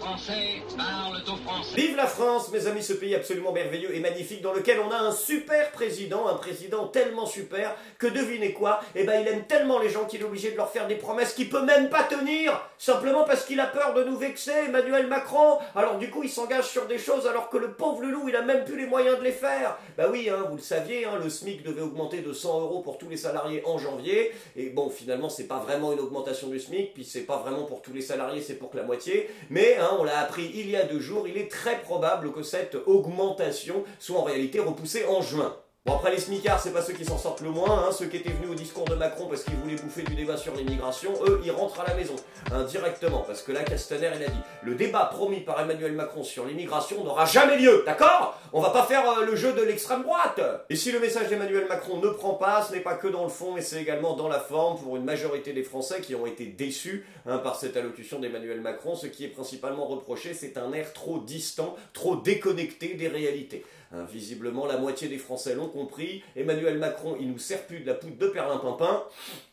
Français parlent aux Français. Vive la France, mes amis, ce pays absolument merveilleux et magnifique dans lequel on a un super président, un président tellement super que devinez quoi, eh ben il aime tellement les gens qu'il est obligé de leur faire des promesses qu'il peut même pas tenir, simplement parce qu'il a peur de nous vexer, Emmanuel Macron. Alors du coup il s'engage sur des choses alors que le pauvre Loulou il a même plus les moyens de les faire. Bah oui, hein, vous le saviez, hein, le SMIC devait augmenter de 100 € pour tous les salariés en janvier, et bon finalement c'est pas vraiment une augmentation du SMIC, puis c'est pas vraiment pour tous les salariés, c'est pour que la moitié, mais hein, on l'a appris il y a 2 jours, il est très probable que cette augmentation soit en réalité repoussée en juin. Bon après les smicards c'est pas ceux qui s'en sortent le moins, hein. Ceux qui étaient venus au discours de Macron parce qu'ils voulaient bouffer du débat sur l'immigration, eux ils rentrent à la maison, hein, directement, parce que là Castaner il a dit, le débat promis par Emmanuel Macron sur l'immigration n'aura jamais lieu, d'accord? On va pas faire le jeu de l'extrême droite. Et si le message d'Emmanuel Macron ne prend pas, ce n'est pas que dans le fond mais c'est également dans la forme pour une majorité des Français qui ont été déçus par cette allocution d'Emmanuel Macron. Ce qui est principalement reproché, c'est un air trop distant, trop déconnecté des réalités. Visiblement, la moitié des Français l'ont compris. Emmanuel Macron, il nous sert plus de la poudre de perlimpinpin,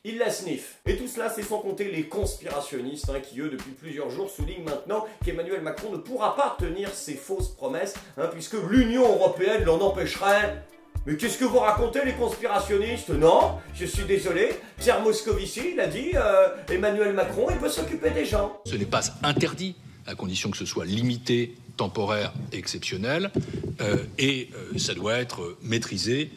il la sniffe. Et tout cela, c'est sans compter les conspirationnistes, qui eux, depuis plusieurs jours, soulignent maintenant qu'Emmanuel Macron ne pourra pas tenir ses fausses promesses, puisque l'Union européenne l'en empêcherait. Mais qu'est-ce que vous racontez, les conspirationnistes? Non, je suis désolé, Pierre Moscovici, il a dit, Emmanuel Macron, il peut s'occuper des gens. Ce n'est pas interdit, à condition que ce soit limité, temporaire, exceptionnel, et ça doit être maîtrisé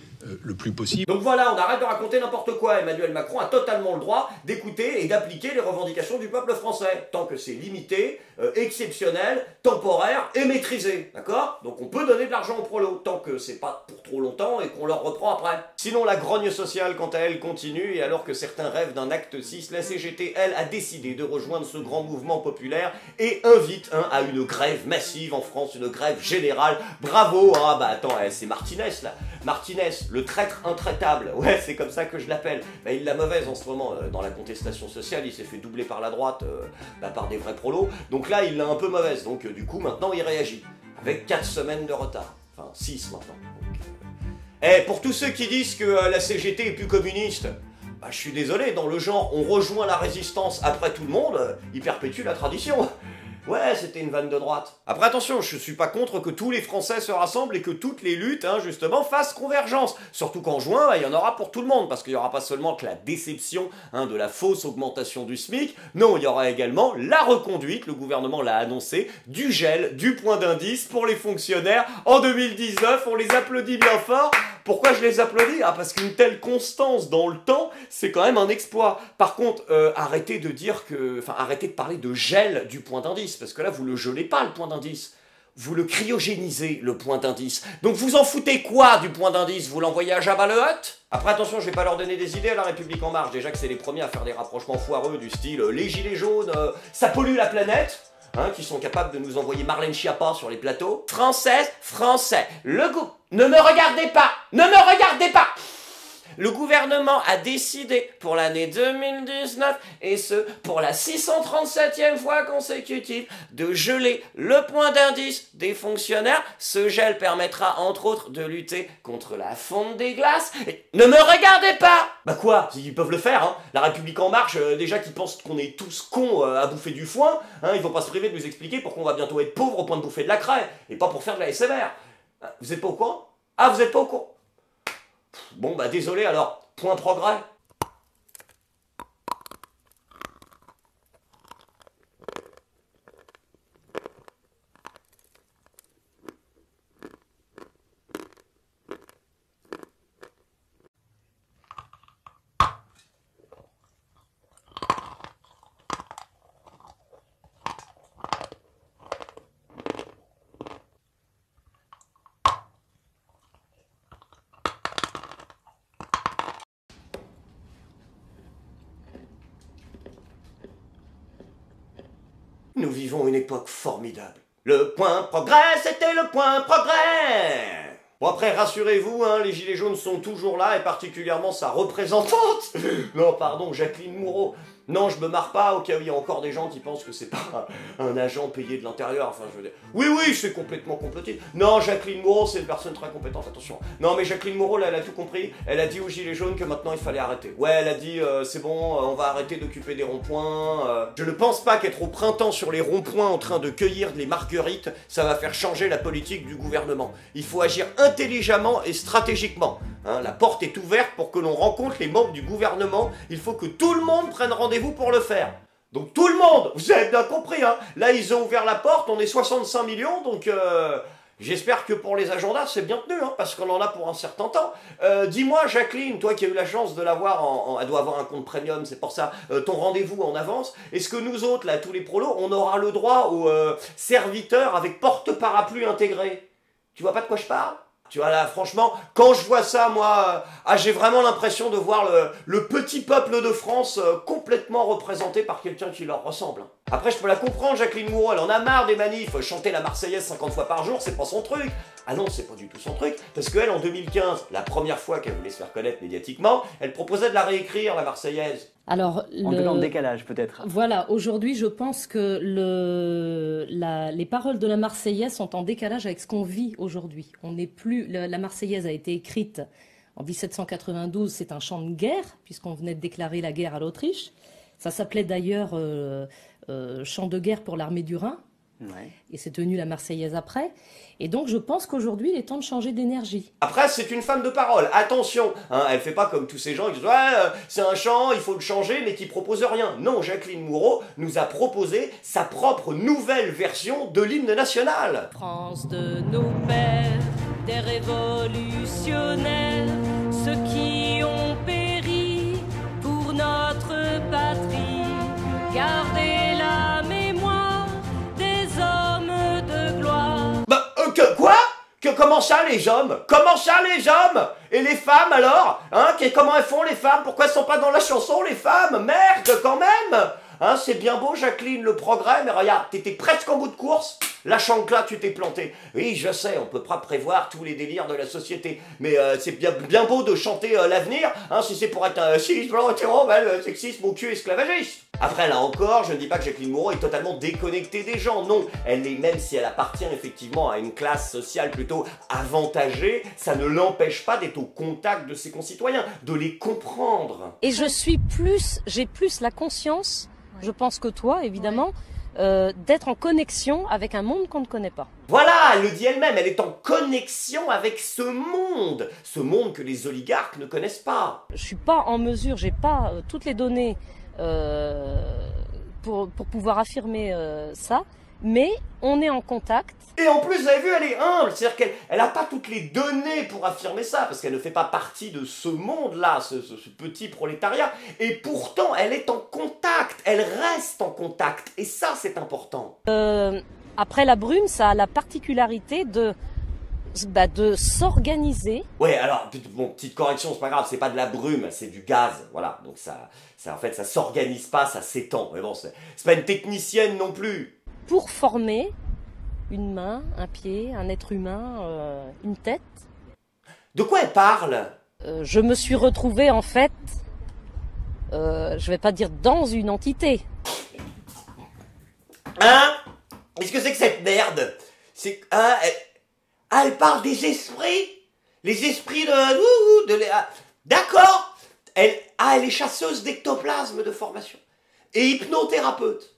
le plus possible. Donc voilà, on arrête de raconter n'importe quoi. Emmanuel Macron a totalement le droit d'écouter et d'appliquer les revendications du peuple français, tant que c'est limité, exceptionnel, temporaire et maîtrisé, d'accord? Donc on peut donner de l'argent aux prolos, tant que c'est pas pour trop longtemps et qu'on leur reprend après. Sinon la grogne sociale, quant à elle, continue, et alors que certains rêvent d'un acte 6, la CGT, elle, a décidé de rejoindre ce grand mouvement populaire et invite à une grève massive en France, une grève générale. Bravo, hein, bah attends, c'est Martinez là. Martinez, le traître intraitable, ouais c'est comme ça que je l'appelle. Bah, il l'a mauvaise en ce moment dans la contestation sociale, il s'est fait doubler par la droite, par des vrais prolos, donc là il l'a un peu mauvaise, donc du coup maintenant il réagit, avec 4 semaines de retard, enfin 6 maintenant. Et pour tous ceux qui disent que la CGT est plus communiste, bah, je suis désolé, dans le genre on rejoint la résistance après tout le monde, il perpétue la tradition. Ouais, c'était une vanne de droite. Après attention, je suis pas contre que tous les Français se rassemblent et que toutes les luttes, justement, fassent convergence. Surtout qu'en juin, il y en aura pour tout le monde, parce qu'il n'y aura pas seulement que la déception de la fausse augmentation du SMIC, non, il y aura également la reconduite, le gouvernement l'a annoncé, du gel, du point d'indice pour les fonctionnaires en 2019, on les applaudit bien fort. Pourquoi je les applaudis? Parce qu'une telle constance dans le temps, c'est quand même un exploit. Par contre, arrêtez de dire que... Enfin, arrêtez de parler de gel du point d'indice, parce que là, vous le gelez pas, le point d'indice. Vous le cryogénisez, le point d'indice. Donc vous en foutez quoi du point d'indice? Vous l'envoyez à Jabba le Hutt? Après attention, je vais pas leur donner des idées à la République En Marche. Déjà que c'est les premiers à faire des rapprochements foireux du style les gilets jaunes, ça pollue la planète. Qui sont capables de nous envoyer Marlène Schiappa sur les plateaux. Française, Français, le goût. Ne me regardez pas! Ne me regardez pas! Le gouvernement a décidé pour l'année 2019, et ce, pour la 637e fois consécutive, de geler le point d'indice des fonctionnaires. Ce gel permettra entre autres de lutter contre la fonte des glaces. Et ne me regardez pas! Bah quoi? Ils peuvent le faire, La République En Marche, déjà qu'ils pensent qu'on est tous cons à bouffer du foin, ils vont pas se priver de nous expliquer pourquoi on va bientôt être pauvres au point de bouffer de la craie, et pas pour faire de la SMR. Vous êtes pas au courant? Ah, vous êtes pas au courant? Bon bah désolé alors, point progrès. Nous vivons une époque formidable. Le point progrès, c'était le point progrès! Bon après, rassurez-vous, les gilets jaunes sont toujours là, et particulièrement sa représentante. Non, pardon, Jacqueline Moreau. Non, je me marre pas, au cas où il y a encore des gens qui pensent que c'est pas un agent payé de l'intérieur, enfin je veux dire... Oui, c'est complètement complotiste. Non, Jacqueline Moreau, c'est une personne très compétente, attention. Non, mais Jacqueline Moreau, là, elle a tout compris. Elle a dit aux Gilets jaunes que maintenant il fallait arrêter. Ouais, elle a dit, c'est bon, on va arrêter d'occuper des ronds-points. Je ne pense pas qu'être au printemps sur les ronds-points en train de cueillir les marguerites, ça va faire changer la politique du gouvernement. Il faut agir intelligemment et stratégiquement. Hein, la porte est ouverte pour que l'on rencontre les membres du gouvernement. Il faut que tout le monde prenne rendez-vous pour le faire. Donc tout le monde, vous avez bien compris, hein. Là ils ont ouvert la porte, on est 65 millions, donc j'espère que pour les agendas c'est bien tenu, hein, parce qu'on en a pour un certain temps. Dis-moi Jacqueline, toi qui as eu la chance de l'avoir, elle doit avoir un compte premium, c'est pour ça, ton rendez-vous en avance, est-ce que nous autres, là, tous les prolos, on aura le droit aux serviteurs avec porte-parapluie intégré? Tu vois pas de quoi je parle? Tu vois là, franchement, quand je vois ça, moi, j'ai vraiment l'impression de voir le petit peuple de France complètement représenté par quelqu'un qui leur ressemble. Après, je peux la comprendre, Jacqueline Moreau, elle en a marre des manifs, chanter la Marseillaise 50 fois par jour, c'est pas son truc. Ah non, c'est pas du tout son truc, parce qu'elle, en 2015, la première fois qu'elle voulait se faire connaître médiatiquement, elle proposait de la réécrire, la Marseillaise. Alors, en donnant le décalage, peut-être. Voilà, aujourd'hui, je pense que les paroles de la Marseillaise sont en décalage avec ce qu'on vit aujourd'hui. On n'est plus... La Marseillaise a été écrite en 1792, c'est un chant de guerre, puisqu'on venait de déclarer la guerre à l'Autriche. Ça s'appelait d'ailleurs chant de guerre pour l'armée du Rhin. Ouais. Et c'est devenu la Marseillaise après. Et donc je pense qu'aujourd'hui, il est temps de changer d'énergie. Après, c'est une femme de parole. Attention, hein, elle fait pas comme tous ces gens qui disent « Ouais, c'est un chant, il faut le changer », mais qui proposent rien. Non, Jacqueline Moreau nous a proposé sa propre nouvelle version de l'hymne national. France de nos pères, des révolutionnaires, ceux qui ont péri pour notre patrie, gardez la mémoire des hommes de gloire. Quoi? Comment ça les hommes? Comment ça les hommes? Et les femmes alors? Hein? Comment elles font les femmes? Pourquoi elles sont pas dans la chanson les femmes? Merde quand même! Hein, c'est bien beau Jacqueline le progrès, mais regarde, t'étais presque en bout de course, la chancla tu t'es planté. Oui je sais, on peut pas prévoir tous les délires de la société, mais c'est bien beau de chanter l'avenir, hein, si c'est pour être un cis, blanc, hétéro, sexiste, mon cul, esclavagiste. Après là encore, je ne dis pas que Jacqueline Moreau est totalement déconnectée des gens, non, elle est, même si elle appartient effectivement à une classe sociale plutôt avantagée, ça ne l'empêche pas d'être au contact de ses concitoyens, de les comprendre. Et j'ai plus la conscience, je pense que toi évidemment, d'être en connexion avec un monde qu'on ne connaît pas. Voilà, elle le dit elle-même, elle est en connexion avec ce monde que les oligarques ne connaissent pas. Je suis pas en mesure, j'ai pas toutes les données pour pouvoir affirmer ça, mais on est en contact. Et en plus, vous avez vu, elle est humble, c'est-à-dire qu'elle n'a pas toutes les données pour affirmer ça, parce qu'elle ne fait pas partie de ce monde-là, ce petit prolétariat, et pourtant, elle est en contact, elle reste en contact, et ça, c'est important. Après la brume, ça a la particularité de s'organiser. Ouais, alors, bon, petite correction, c'est pas grave, c'est pas de la brume, c'est du gaz, voilà, donc ça en fait, ça s'organise pas, ça s'étend, mais bon, c'est pas une technicienne non plus. Pour former une main, un pied, un être humain, une tête. De quoi elle parle? Je me suis retrouvée en fait, je vais pas dire dans une entité. Hein? Qu'est-ce que c'est que cette merde? C'est... Hein, elle parle des esprits? Les esprits de d'accord? Elle est chasseuse d'ectoplasme de formation. Et hypnothérapeute.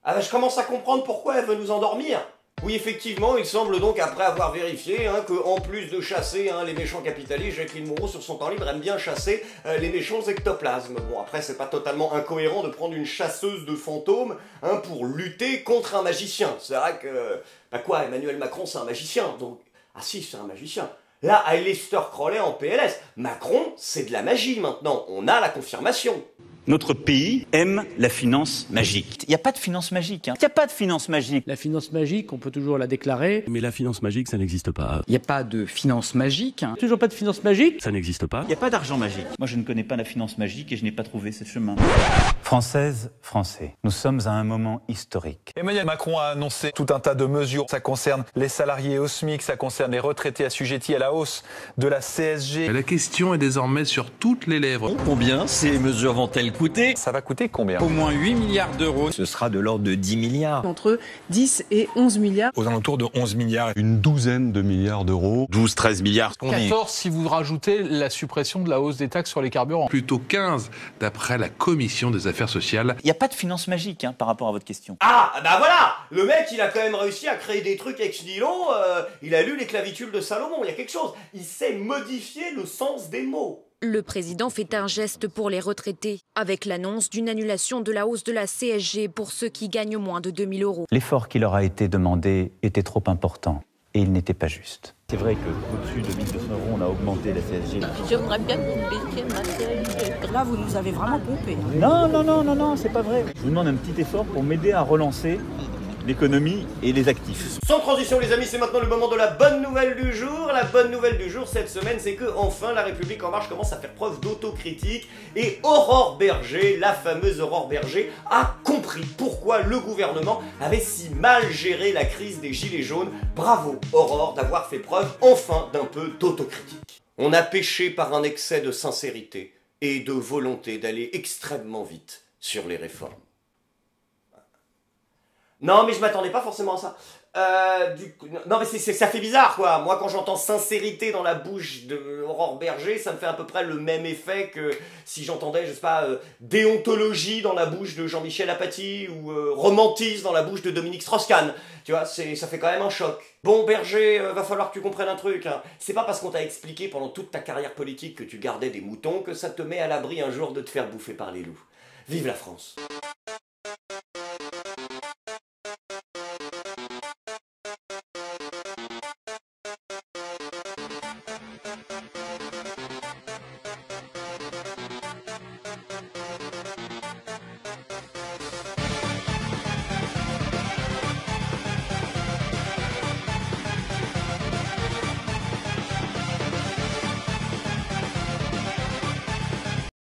Ah ben je commence à comprendre pourquoi elle veut nous endormir. Oui, effectivement, il semble donc, après avoir vérifié, hein, qu'en plus de chasser les méchants capitalistes, Jacqueline Moreau, sur son temps libre, aime bien chasser les méchants ectoplasmes. Bon, après, c'est pas totalement incohérent de prendre une chasseuse de fantômes pour lutter contre un magicien. C'est vrai que... quoi, Emmanuel Macron, c'est un magicien, donc... Ah si, c'est un magicien. Là, Aleister Crowley en PLS. Macron, c'est de la magie maintenant. On a la confirmation. Notre pays aime la finance magique. Il n'y a pas de finance magique. Il n'y a pas de finance magique. La finance magique, on peut toujours la déclarer. Mais la finance magique, ça n'existe pas. Il n'y a pas de finance magique. Toujours pas de finance magique. Ça n'existe pas. Il n'y a pas d'argent magique. Moi, je ne connais pas la finance magique et je n'ai pas trouvé ce chemin. Françaises, Français, nous sommes à un moment historique. Emmanuel Macron a annoncé tout un tas de mesures. Ça concerne les salariés au SMIC, ça concerne les retraités assujettis à la hausse de la CSG. La question est désormais sur toutes les lèvres. Combien ces mesures vont-elles va-t-elle coûter? Ça va coûter combien? Au moins 8 milliards d'euros. Ce sera de l'ordre de 10 milliards. Entre 10 et 11 milliards. Aux alentours de 11 milliards. Une douzaine de milliards d'euros. 12-13 milliards. 14 si vous rajoutez la suppression de la hausse des taxes sur les carburants. Plutôt 15 d'après la Commission des affaires sociales. Il n'y a pas de finance magique par rapport à votre question. Ah, bah voilà. Le mec, il a quand même réussi à créer des trucs ex nihilo. Il a lu les clavitules de Salomon. Il y a quelque chose. Il sait modifier le sens des mots. Le président fait un geste pour les retraités, avec l'annonce d'une annulation de la hausse de la CSG pour ceux qui gagnent moins de 2 000 euros. L'effort qui leur a été demandé était trop important et il n'était pas juste. C'est vrai qu'au-dessus de 1 200 euros, on a augmenté la CSG. J'aimerais bien que vous baissiez ma CSG. Là, vous nous avez vraiment pompé. Non, c'est pas vrai. Je vous demande un petit effort pour m'aider à relancer l'économie et les actifs. Sans transition les amis, c'est maintenant le moment de la bonne nouvelle du jour. La bonne nouvelle du jour cette semaine, c'est que enfin la République En Marche commence à faire preuve d'autocritique et Aurore Bergé, la fameuse Aurore Bergé, a compris pourquoi le gouvernement avait si mal géré la crise des gilets jaunes. Bravo Aurore d'avoir fait preuve enfin d'un peu d'autocritique. On a péché par un excès de sincérité et de volonté d'aller extrêmement vite sur les réformes. Non, mais je m'attendais pas forcément à ça. Non, mais ça fait bizarre, quoi. Moi, quand j'entends sincérité dans la bouche de Aurore Bergé, ça me fait à peu près le même effet que si j'entendais, je sais pas, déontologie dans la bouche de Jean-Michel Apathy ou romantisme dans la bouche de Dominique Strauss-Kahn. Tu vois, ça fait quand même un choc. Bon, Bergé, va falloir que tu comprennes un truc. Hein. C'est pas parce qu'on t'a expliqué pendant toute ta carrière politique que tu gardais des moutons que ça te met à l'abri un jour de te faire bouffer par les loups. Vive la France!